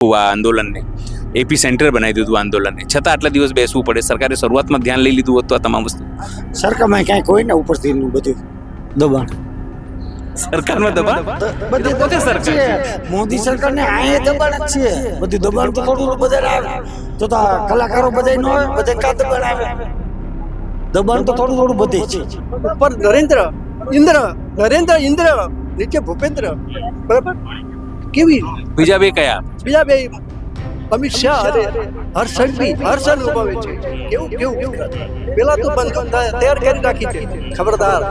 આ આંદોલનને AP centre બનાવી દીધું આંદોલનને, છતાં આટલા દિવસ બેસવું પડે. સરકારે શરૂઆતમાં ધ્યાન લઈ લીધું હોત તો આ તમામ વસ્તુ સરકારમાં ક્યાંય કોઈ ને ઉપરથી બધું દબાણ સરકારમાં દબાણ બધી પોતે સરકાર છે. મોદી સરકારને આયે દબાણ જ છે. બધું દબાણ તો થોડું બધા આવે તો કલાકારો બધા ન આવે, બધા કા દબાણ આવે. દબાણ તો થોડું બધે છે. ઉપર નરેન્દ્ર ઇન્દ્ર નીચે ભૂપેન્દ્ર, બરાબર. કેવી બીજા બે કયા? બીજા બે અમિત શાહ અને હર્ષ અનુભવે છે. કેવું પેલા તો બંધ તૈયાર કરી નાખી છે. ખબરદાર,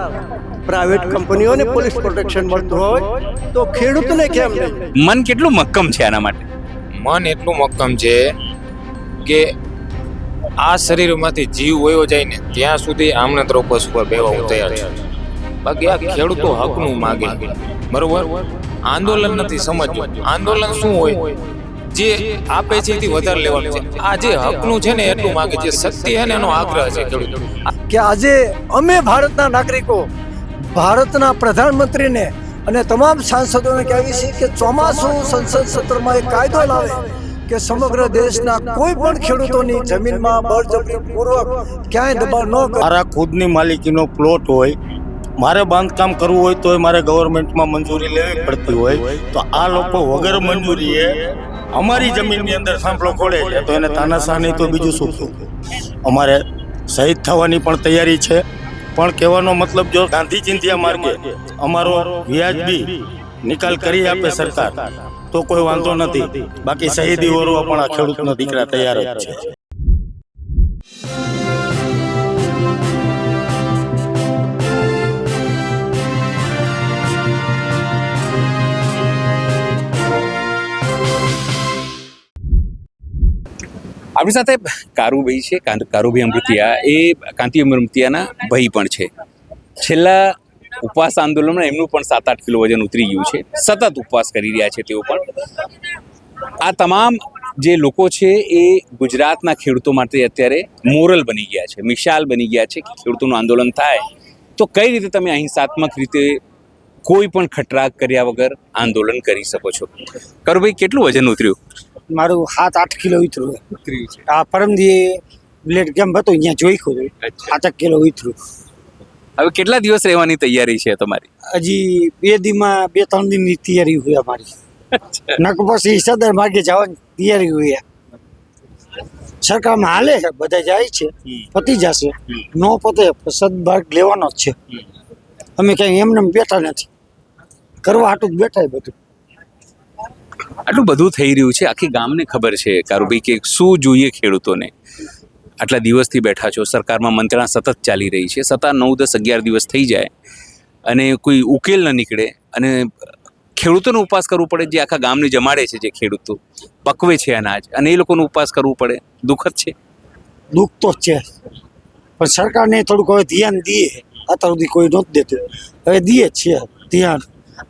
પ્રાઇવેટ કંપનીઓને પોલીસ પ્રોટેક્શન મળતું હોય તો ખેડૂતને કેમ નહીં? મન કેટલું મક્કમ છે આના માટે? મન એટલું મક્કમ છે કે આ શરીરમાંથી જીવ વયો જાય ને ત્યાં સુધી આમના તરફ પર બેવા હું તૈયાર છું. બાકી આ ખેડૂતો હકનું માગે, બરોબર. આંદોલન નથી સમજવું. આંદોલન શું હોય? જે આપે છે એથી વધારે લેવાનું છે. આ જે હકનું છે ને એટલું માગે છે. શક્તિ છે ને એનો આગ્રહ છે ખેડૂતો. કે આજે અમે ભારતના નાગરિકો ભારતના પ્રધાનમંત્રીને અને તમામ સાંસદોને કહેવી છે કે ચોમાસું સંસદ સત્રમાં એક કાયદો લાવે કે સમગ્ર દેશના કોઈ પણ ખેડૂતોની જમીનમાં બળજબરીપૂર્વક ક્યાંય દબાણ ન કરે. મારા ખુદની માલિકીનો પ્લોટ હોય, મારે બાંધકામ કરવું હોય તો મારે ગવર્મેન્ટમાં મંજૂરી લેવી પડતી હોય, તો આ લોકો વગર મંજૂરીએ અમારી જમીનની અંદર સાંભળો ખોડે છે તો એને તાનાશાહ નહીં તો બીજું શું? અમારે શહીદ થવાની પણ તૈયારી છે. પણ કહેવાનો મતલબ, જો ગાંધી ચિંધ્યા માર્ગે અમારો વ્યાજબી નિકાલ કરી આપે સરકાર તો કોઈ વાંધો નથી. બાકી શહીદી ઓરવા પણ આ ખેડૂતના દીકરા તૈયાર જ છે. આપણી સાથે કારુભાઈ છે, કારુભાઈ અમૃતિયા. એ કાંતિ અમૃતિયાના ભાઈ પણ છે. છેલ્લા ઉપવાસ આંદોલનમાં એમનું પણ 7-8 કિલો વજન ઉતરી ગયું છે. સતત ઉપવાસ કરી રહ્યા છે તેઓ પણ. આ તમામ જે લોકો છે એ ગુજરાતના ખેડૂતો માટે અત્યારે મોરલ બની ગયા છે, મિસાલ બની ગયા છે કે ખેડૂતોનું આંદોલન થાય તો કઈ રીતે તમે અહિંસાત્મક રીતે કોઈ પણ ખટરાગ કર્યા વગર આંદોલન કરી શકો છો. કારુભાઈ, કેટલું વજન ઉતર્યું? મારું 7-8 કિલો ઉતર્યું. ઉતર્યું છે. આ પરમદી બ્લેડ કેમ હતો અહીંયા જોઈ ખોરું 7 કિલો ઉતર્યું. હવે કેટલા દિવસ રહેવાની તૈયારી છે તમારી? હજી 2 દીમાં 2-3 દિનની તૈયારી હોય અમારી. નક પછી સદર માર્ગે જવાની તૈયારી હોય. સરકારમાં હાલે છે, બધા જાય છે, પતી જશે. નો પતે સદભાગ લેવાનો જ છે. અમે ક્યાંય એમને બેઠા નથી, કરવા હાટું જ બેઠા બધું. આટલું બધું થઈ રહ્યું છે, આખી ગામને ખબર છે કારુભાઈ કે શું જોઈએ ખેડૂતોને. આટલા દિવસથી બેઠા છો, સરકારમાં મંત્રણા સતત ચાલી રહી છે. 7, 9, 10, 11 દિવસ થઈ જાય અને કોઈ ઉકેલ ન નીકળે અને ખેડૂતોનો ઉપવાસ કરવું પડે, જે આખા ગામને જમાડે છે, જે ખેડૂતો પકવે છે અનાજ, અને એ લોકોનો ઉપવાસ કરવું પડે. દુઃખદ છે. દુઃખ તો જ છે, પણ સરકારને થોડુંક હવે ધ્યાન દે. અત્યાર સુધી કોઈ નહોતું દેતું, હવે દે જ છે ધ્યાન.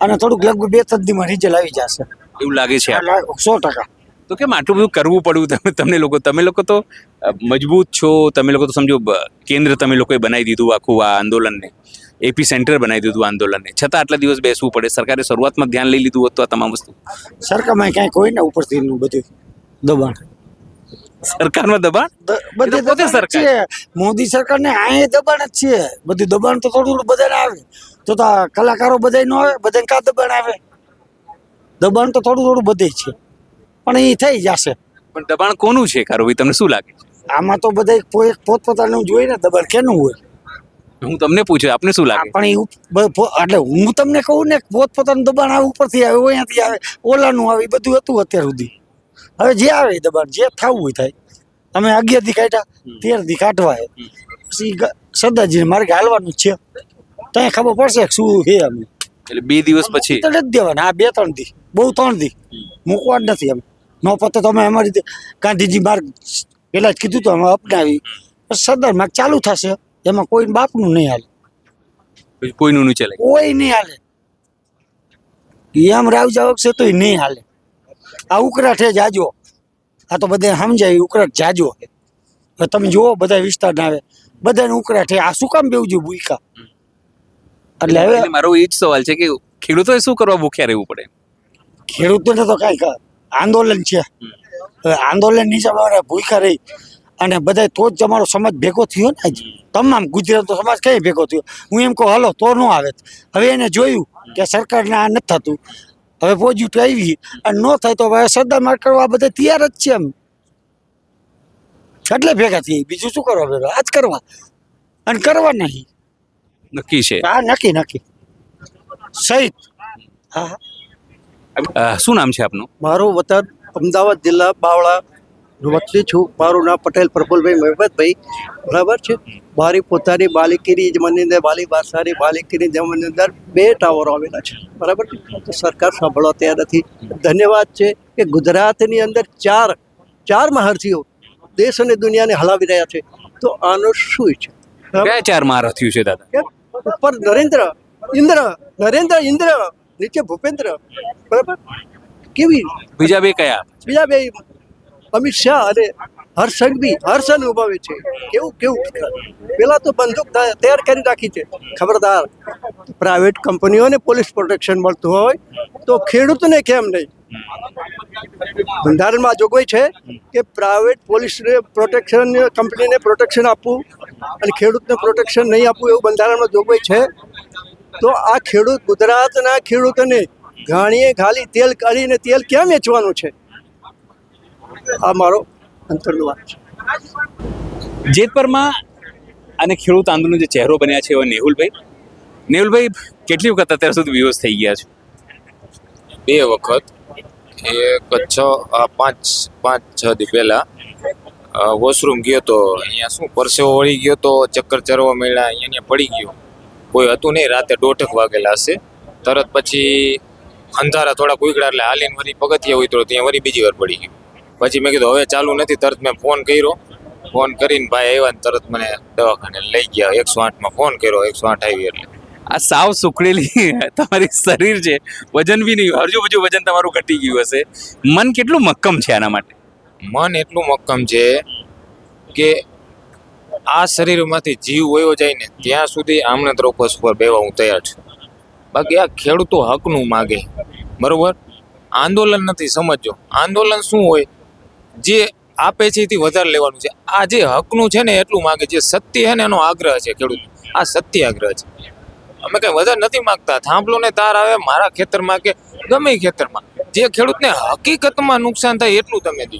અને થોડુંક લગભગ 2-3 દીમાં રિઝલ્ટ આવી જશે એવું લાગે છે. 100%. તો કેમ આટલું બધું કરવું પડ્યું તમે લોકો તો મજબૂત છો. તમે લોકો તો સમજો કેન્દ્ર તમે લોકોએ બનાવી દીધું આખું આ આંદોલનને, એપી સેન્ટર બનાવી દીધું આંદોલનને, છતાં આટલા દિવસ બેસવું પડે. સરકારે શરૂઆતમાં ધ્યાન લઈ લીધું હોત તો આ તમામ વસ્તુ સરકારમાં ક્યાંય કોઈ ને ઉપરથી બધું દબાણ. સરકારમાં દબાણ બધી પોતે સરકાર છે. મોદી સરકારને આયે દબાણ જ છે. બધું દબાણ તો થોડું બધાને આવે તો કલાકારો બધા ન આવે, બધા કા દબાણ આવે. દબાણ તો થોડું બધે છે, પણ એ થઈ જશે. પણ દબાણ કોનું છે કારુભાઈ, તમને શું લાગે છે? આમાં તો બધા પોતપોતાનું જોઈએ ને, દબાણ કેનું હોય. હું તમને પૂછ્યું, આપને શું લાગે? પણ એટલે હું તમને કહું ને, પોતપોતાનું દબાણ આવે, ઉપરથી આવે, અહીંયાથી આવે, ઓલાનું આવે, બધું હતું અત્યાર સુધી. હવે જે આવે એ દબાણ, જે થવું હોય થાય. અમે 11 દી કાઢ્યા, 13 દી કાઢવા પછી સરદારજીને માર્ગે હાલવાનું જ છે. ત્યાં ખબર પડશે કે શું છે. અમે એટલે 2 દિવસ પછી તો નથી દેવાના. આ 2-3 દી, બહુ 3 દી મૂકવા જ નથી. અમે નો પતે તો અમે અમારી રીતે ગાંધીજી માર્ગ પેલા જ કીધું તો અમે અપનાવી. સરદાર માર્ગ ચાલુ થશે, એમાં કોઈ બાપનું નહીં હાલે, કોઈનું નહીં ચાલે, કોઈ નહીં હાલે. એમ રાવ જાવક છે તો નહીં હાલે. આ ઉકળાટ છે જાજો. આ તો બધા સમજાય ઉકળાટ જાજો. તમે જુઓ બધા વિસ્તાર ના આવે, બધાને ઉકળાટ છે. આ શું કામ બેવું જોઈએ ભૂલકા? એટલે હવે મારો એ જ સવાલ છે કે ખેડૂતોએ શું કરવા ભૂખ્યા રહેવું પડે? ખેડૂતોને તો કાંઈ આંદોલન છે. હવે આંદોલન નીચે અમારે ભૂખા રહી અને બધા તો જ અમારો સમાજ ભેગો થયો ને. આજ તમામ ગુજરાતનો સમાજ કઈ ભેગો થયો. હું એમ કહું હાલો તો ન આવે. હવે એને જોયું કે સરકારને આ નથી થતું, હવે પોઝિટિવ આવી અને ન થાય તો હવે સરદાર માર્ગ કરવા બધા તૈયાર જ છે. એમ એટલે ભેગા થઈ, બીજું શું કરવા ભેગા? આજ કરવા અને કરવા નહીં. નક્કી છે. હા નક્કી સહિત. હા શું નામ છે આપનું? મારું વતન અમદાવાદ જિલ્લા બાવળા વતની છું. મારું નામ પટેલ પ્રફુલભાઈ મહેમદભાઈ. બરાબર છે. મારી પોતાની બાલિકીની જમીનની અંદર બાલી બાદશાહની બાલિકીની જમીનની અંદર 2 ટાવરો આવેલા છે. બરાબર છે. તો સરકાર સાંભળવા તૈયાર નથી. ધન્યવાદ છે કે ગુજરાતની અંદર ચાર મહર્ષિઓ દેશ અને દુનિયાને હલાવી રહ્યા છે. તો આનો શું છે? કયા 4 મહારથીઓ છે દાદા? કે ઉપર નરેન્દ્ર ઇન્દ્ર નીચે ભૂપેન્દ્ર. બરાબર. કેવી બીજા 2 કયા? બીજા 2 અમિત શાહ અને હર્ષ અનુભવે છે. કેવું પેલા તો બંદૂક તૈયાર કરી રાખી છે. ખબરદાર, પ્રાઇવેટ કંપનીઓને પોલીસ પ્રોટેક્શન મળતું હોય તો ખેડૂતને કેમ નહીં? બંધારણમાં જોગવાઈ છે કે પ્રાઇવેટ પોલીસને પ્રોટેક્શન, કંપનીને પ્રોટેક્શન આપવું અને ખેડૂતને પ્રોટેક્શન નહીં આપવું એવું બંધારણમાં જોગવાઈ છે. તો આ ગુજરાતના ખેડૂતોને ઘાણીએ ઘાલી તેલ કાઢીને તેલ ક્યાં વેચવાનું છે? આ મારો અંતરનો વાત છે. જેતપરમાં અને ખેડૂત આંદોલન જે ચહેરો બન્યા છે એવા નેહુલભાઈ કેટલી વખત અત્યાર સુધી વિરોધ થઈ ગયા છે? 2 વખત. એક 5-6 દી પહેલા વોશરૂમ ગયો તો અહીંયા શું પરસેવો વળી ગયો તો ચક્કર ચરવા મળ્યા, અહીંયા પડી ગયો. કોઈ હતું નહીં. રાતે 1:30 વાગેલા હશે. તરત પછી અંધારા થોડાક ઉગડ્યા એટલે હાલીને વળી પગથિયા ઉતરો ત્યાં વળી બીજી વાર પડી ગયું. પછી મેં કીધું હવે ચાલુ નથી. તરત મેં ફોન કર્યો. ફોન કરીને ભાઈ આવ્યા ને તરત મને દવાખાને લઈ ગયા. 108માં ફોન કર્યો, 108 આવી. એટલે આ સાવ સુકડેલી તમારી શરીર છે, વજન બી નહીં, હજુ વજન તમારું ઘટી ગયું હશે. મન કેટલું મક્કમ છે આના માટે? મન એટલું મક્કમ છે કે આ શરીરમાંથી જીવ વયો જાય ને ત્યાં સુધી આમના ઉપવાસ ઉપર બેવા હું તૈયાર છું. બાકી આ ખેડૂતો હકનું માગે. બરોબર. આંદોલન નથી. સમજો આંદોલન શું હોય? જે આપે છે એથી વધારે લેવાનું છે. આ જે હકનું છે ને એટલું માગે. જે સત્ય છે ને એનો આગ્રહ છે ખેડૂત. આ સત્ય આગ્રહ છે. અમે કઈ વધારે નથી માંગતા. થાંભલો ને તાર આવે મારા ખેતરમાં કે ગમે ખેતરમાં, જે ખેડૂતને હકીકતમાં નુકસાન થાય એટલું તમે દો.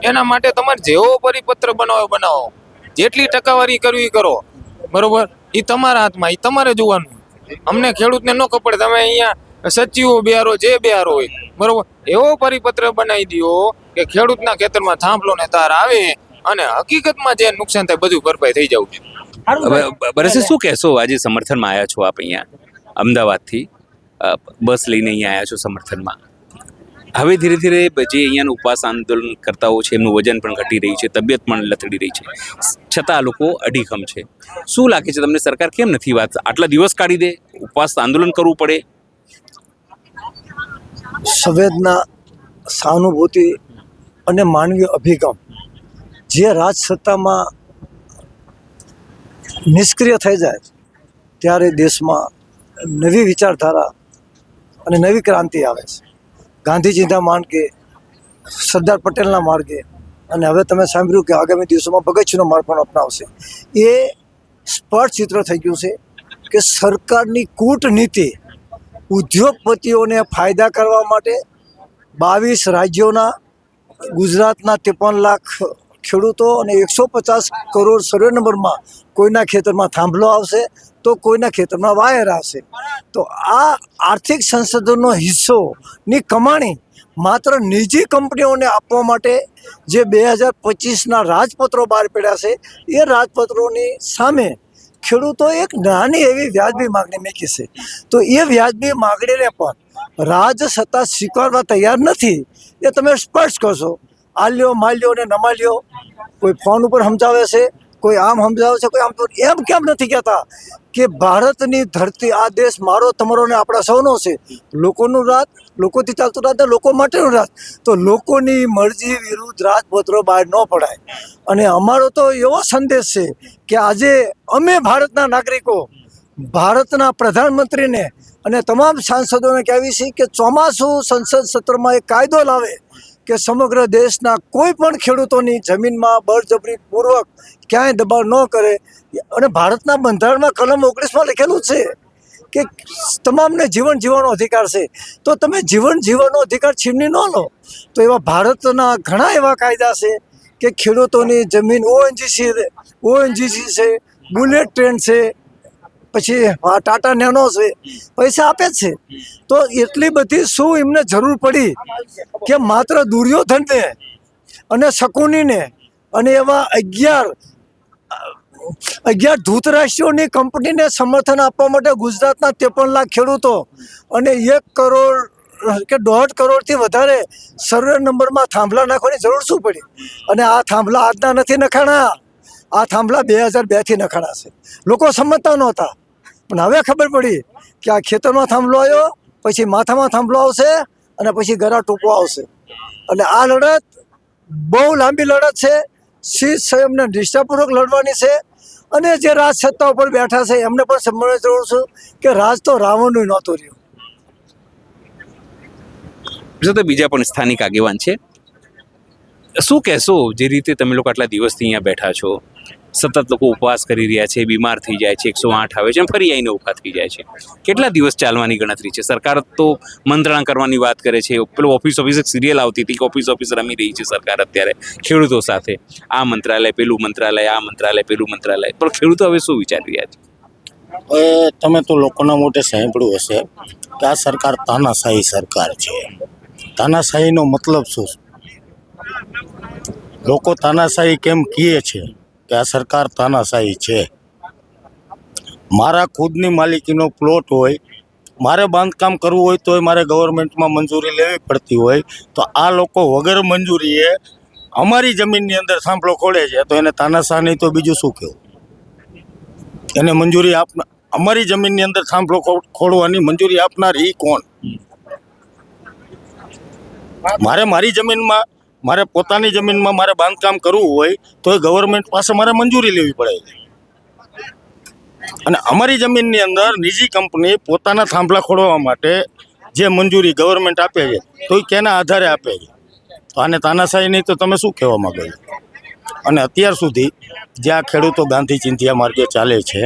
એના માટે તમારે જેવો પરિપત્ર બનાવો. જેટલી ટકાવારી કરવી કરો. બરોબર. એ તમારા હાથમાં, એ તમારે જોવાનું. અમને ખેડૂતને ન ખબર. તમે અહીંયા સચિવો બિહારો, જે બિહારો હોય, બરોબર, એવો પરિપત્ર બનાવી દો કે ખેડૂતના ખેતરમાં થાંભલો ને તાર આવે અને હકીકતમાં જે નુકસાન થાય બધું ભરપાઈ થઈ જવું છે. બરસે શું કહેશો? આજે સમર્થનમાં આવ્યા છો આપ અહીંયા અમદાવાદથી બસ લઈને અહીંયા આવ્યા છો સમર્થનમાં. હવે ધીરે ધીરે જે અહીંયાનું ઉપવાસ આંદોલન કરતાઓ છે એમનું વજન પણ ઘટી રહી છે, તબિયત પણ લથડી રહી છે, છતાં આ લોકો અડીખમ છે. શું લાગે છે તમને સરકાર કેમ નથી વાત આટલા દિવસ કાઢી દે, ઉપવાસ આંદોલન કરવું પડે? સંવેદના, સહાનુભૂતિ અને માનવીય અભિગમ જે રાજસત્તામાં નિષ્ક્રિય થઈ જાય ત્યારે દેશમાં નવી વિચારધારા અને નવી ક્રાંતિ આવે છે. ગાંધીજીના માર્ગે, સરદાર પટેલના માર્ગે, અને હવે તમે સાંભળ્યું કે આગામી દિવસોમાં ભગતસિંહનો માર્ગ પણ અપનાવશે. એ સ્પષ્ટ ચિત્ર થઈ ગયું છે કે સરકારની કૂટનીતિ ઉદ્યોગપતિઓને ફાયદા કરવા માટે 22 રાજ્યોના, ગુજરાતના 53 લાખ ખેડૂતો અને 150 કરોડ સર્વે નંબરમાં કોઈના ખેતરમાં થાંભલો આવશે તો કોઈના ખેતરમાં વાયર આવશે. તો આ આર્થિક સંશોધનનો હિસ્સોની કમાણી માત્ર નિજી કંપનીઓને આપવા માટે જે 2025ના રાજપત્રો બહાર પડ્યા છે, એ રાજપત્રોની સામે ખેડૂતો એક નાની એવી વ્યાજબી માગણી મૂકી છે. તો એ વ્યાજબી માગણીને પણ રાજસત્તા સ્વીકારવા તૈયાર નથી. એ તમે સ્પષ્ટ કરશો. આલ્યો માલ્યો ને નમાલ્યો, કોઈ ફોન ઉપર સમજાવે છે, કોઈ આમ સમજાવે છે, કોઈ આમ. તો એમ કેમ નથી કહેતા કે ભારતની ધરતી, આ દેશ મારો, તમારો ને આપણા સૌનો છે. લોકોનું રાજ, લોકોથી ચાલતું રાજ ને લોકો માટેનું રાજ. તો લોકોની મરજી વિરુદ્ધ રાજપત્રો બહાર ન પડાય. અને અમારો તો એવો સંદેશ છે કે આજે અમે ભારતના નાગરિકો ભારતના પ્રધાનમંત્રીને અને તમામ સાંસદોને કહેવી છે કે ચોમાસું સંસદ સત્રમાં એક કાયદો લાવે કે સમગ્ર દેશના કોઈ પણ ખેડૂતોની જમીનમાં બળજબરીપૂર્વક ક્યાંય દબાણ ન કરે. અને ભારતના બંધારણમાં કલમ 19માં લખેલું છે કે તમામને જીવન જીવવાનો અધિકાર છે. તો તમે જીવન જીવવાનો અધિકાર છીનવી ન લો. તો એવા ભારતના ઘણા એવા કાયદા છે કે ખેડૂતોની જમીન ઓએનજીસી છે, બુલેટ ટ્રેન છે, પછી ટાટા નેનો છે, પૈસા આપે જ છે. તો એટલી બધી શું એમને જરૂર પડી કે માત્ર દુર્યોધનને અને શકુનીને અને એવા 11 ધૂતરાષ્ટ્રીઓની કંપનીને સમર્થન આપવા માટે ગુજરાતના 53 લાખ ખેડૂતો અને 1 કરોડ કે 1.5 કરોડથી વધારે સર્વે નંબરમાં થાંભલા નાખવાની જરૂર શું પડી? અને આ થાંભલા આજના નથી નખાણા, આ થાંભલા 2002થી નખાણા છે. લોકો સમજતા નહોતા, પણ હવે ખબર પડી કે આ ખેતરમાં થાંભલો આવ્યો, પછી માથામાં થાંભલો આવશે અને પછી ગળા ટૂંકો આવશે. એટલે આ લડત બહુ લાંબી લડત છે. શીત સંયમને નિષ્ઠાપૂર્વક લડવાની છે. અને જે રાજ સત્તા ઉપર બેઠા છે એમને પણ સમજવાની જરૂર છે કે રાજ તો રાવણનું નહોતું રહ્યું. તો બીજા પણ સ્થાનિક આગેવાન છે. શું કહેશો, જે રીતે તમે લોકો આટલા દિવસથી અહીંયા બેઠા છો, સતત લોકો ઉપવાસ કરી રહ્યા છે, બીમાર થઈ જાય છે, 108 આવે છે, ફરી આવીને ઊભા થઈ જાય છે, કેટલા દિવસ ચાલવાની ગણતરી છે? સરકાર તો મંત્રણા કરવાની વાત કરે છે. પેલો ઓફિસ એક સિરિયલ આવતી હતી કે ઓફિસ રમી રહી છે સરકાર અત્યારે ખેડૂતો સાથે. આ મંત્રાલય, પેલું મંત્રાલય, આ મંત્રાલય, પેલું મંત્રાલય. પણ ખેડૂતો હવે શું વિચારી રહ્યા છે? તમે તો લોકોના મોઢે સાંભળ્યું હશે કે આ સરકાર તાનાશાહી સરકાર છે. તાનાશાહીનો મતલબ શું? લોકો તાનાશાહી કેમ કહે છે કે આ સરકાર તાનાશાહી છે? મારા ખુદની માલિકીનો પ્લોટ હોય, મારે બાંધકામ કરવું હોય તોય મારે ગવર્મેન્ટમાં મંજૂરી લેવી પડતી હોય, તો આ લોકો વગર મંજૂરીએ અમારી જમીનની અંદર સાંભળો ખોડે છે. તો એને તાનાશાહ નહીં તો બીજું શું કહેવું? એને મંજૂરી અમારી જમીનની અંદર સાંભળો ખોડવાની મંજૂરી આપનાર એ કોણ? મારી જમીનમાં, મારે પોતાની જમીનમાં મારે બાંધકામ કરવું હોય તો એ ગવર્મેન્ટ પાસે મારે મંજૂરી લેવી પડે છે. અને અમારી જમીનની અંદર નિજી કંપની પોતાના થાંભલા ખોડવા માટે જે મંજૂરી ગવર્મેન્ટ આપે છે તો એ કેના આધારે આપે છે? તો આને તાનાશાહી નહીં તો તમે શું કહેવા માંગો છો? અને અત્યાર સુધી જે આ ખેડૂતો ગાંધી ચિંધ્યા માર્ગે ચાલે છે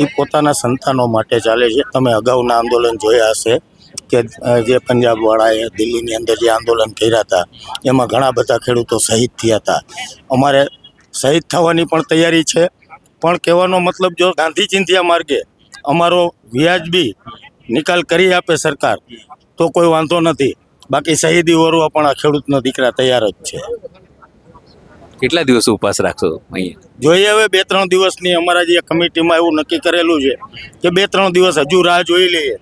એ પોતાના સંતાનો માટે ચાલે છે. તમે અગાઉના આંદોલન જોયા હશે કે જે પંજાબવાળાએ દિલ્હીની અંદર જે આંદોલન કર્યા હતા એમાં ઘણા બધા ખેડૂતો શહીદ થયા હતા. અમારે શહીદ થવાની પણ તૈયારી છે. પણ કહેવાનો મતલબ, જો ગાંધી ચિંધ્યા માર્ગે અમારો વ્યાજબી નિકાલ કરી આપે સરકાર તો કોઈ વાંધો નથી. બાકી શહીદી ઓરવા પણ આ ખેડૂતના દીકરા તૈયાર જ છે. કેટલા દિવસો ઉપવાસ રાખશો અહીંયા? જોઈએ હવે 2-3 દિવસની અમારા જે કમિટીમાં એવું નક્કી કરેલું છે કે 2-3 દિવસ હજુ રાહ જોઈ લઈએ.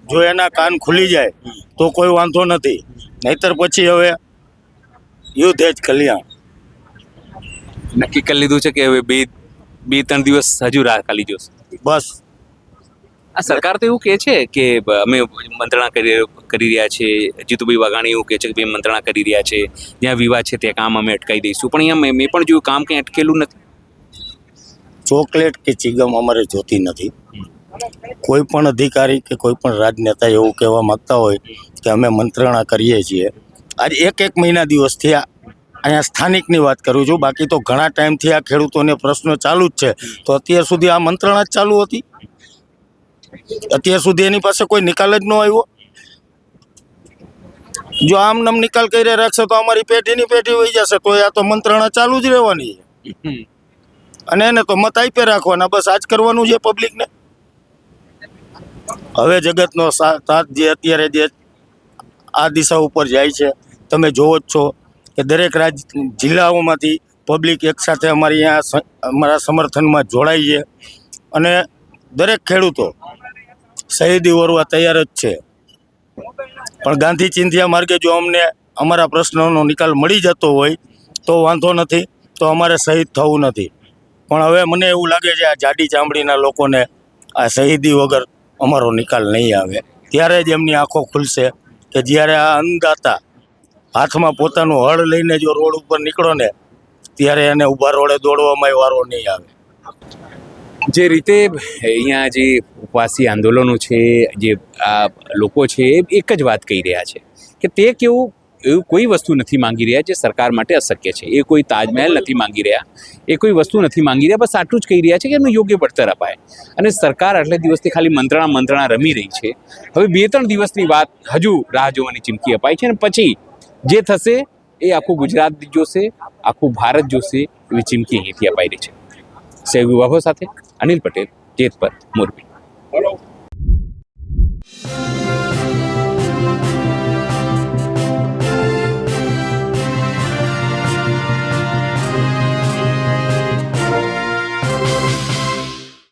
જો એના કાન ખુલી જાય તો કોઈ વાંધો નથી, નહીતર પછી હવે યુદ્ધ જ કલ્યાણ. નક્કી કરી લીધું છે કે હવે 2-3 દિવસ હજુ રાહ ખાલી જોશે? બસ. આ સરકાર તો એવું કહે છે કે અમે મંત્રણા કરી રહ્યા છે. જીતુભાઈ વાઘાણી એવું કહે છે કે ભાઈ મંત્રણા કરી રહ્યા છે, જ્યાં વિવાદ છે ત્યાં કામ અમે અટકાવી દઈશું. પણ અહીંયા મેં પણ જોયું કામ કંઈ અટકેલું નથી. ચોકલેટ કે ચીગમ અમારે જોતી નથી. કોઈ પણ અધિકારી કે કોઈ પણ રાજનેતા એવું કહેવા માંગતા હોય કે અમે મંત્રણા કરીએ છીએ. આજે 1 મહિના દિવસથી અહીંયા સ્થાનિકની વાત કરું છું, બાકી તો ઘણા ટાઈમથી આ ખેડૂતોને પ્રશ્નો ચાલુ જ છે. તો અત્યાર સુધી આ મંત્રણા જ ચાલુ હતી? અત્યાર સુધી એની પાસે કોઈ નિકાલ જ ન આવ્યો? જો આમ નામ નિકાલ કરી રાખશે તો અમારી પેઢીની પેઢી વહી જશે. તો આ તો મંત્રણા ચાલુ જ રહેવાની છે. અને એને તો મત આપી રાખવાના, બસ આ જ કરવાનું છે પબ્લિકને. હવે જગતનો સાથ જે અત્યારે જે આ દિશા ઉપર જાય છે તમે જોવો જ છો કે દરેક જિલ્લાઓમાંથી પબ્લિક એકસાથે અમારા સમર્થનમાં જોડાય છે. અને દરેક ખેડૂતો શહીદી ઓરવા તૈયાર જ છે. પણ ગાંધી ચિંધ્યા માર્ગે જો અમને અમારા પ્રશ્નોનો નિકાલ મળી જતો હોય તો વાંધો નથી, તો અમારે શહીદ થવું નથી. પણ હવે મને એવું લાગે છે આ જાડી ચામડીના લોકોને આ શહીદી વગર અમારો નિકાલ નહીં આવે. ત્યારે જ એમની આંખો ખુલશે કે જ્યારે આ અન્નદાતા હાથમાં પોતાનું હળ લઈને જો રોડ ઉપર નીકળો ને ત્યારે એને ઊભા રોડે દોડવામાં વારો નહીં આવે. જે રીતે અહીંયા જે ઉપવાસી આંદોલનો છે, જે આ લોકો છે એ એક જ વાત કહી રહ્યા છે કે તે કેવું એવું કોઈ વસ્તુ નથી માંગી રહ્યા જે સરકાર માટે અશક્ય છે. એ કોઈ તાજમહેલ નથી માંગી રહ્યા, એ કોઈ વસ્તુ નથી માંગી રહ્યા, બસ આટલું જ કહી રહ્યા છે કે એનું યોગ્ય વળતર અપાય. અને સરકાર આટલા દિવસથી ખાલી મંત્રણા રમી રહી છે. હવે 2-3 દિવસની વાત હજુ રાહ જોવાની ચીમકી અપાઈ છે અને પછી જે થશે એ આખું ગુજરાત જોશે, આખું ભારત જોશે એવી ચીમકી અહીંથી અપાઈ રહી છે. સહયોગી બાબો સાથે અનિલ પટેલ, જેતપર, મોરબી.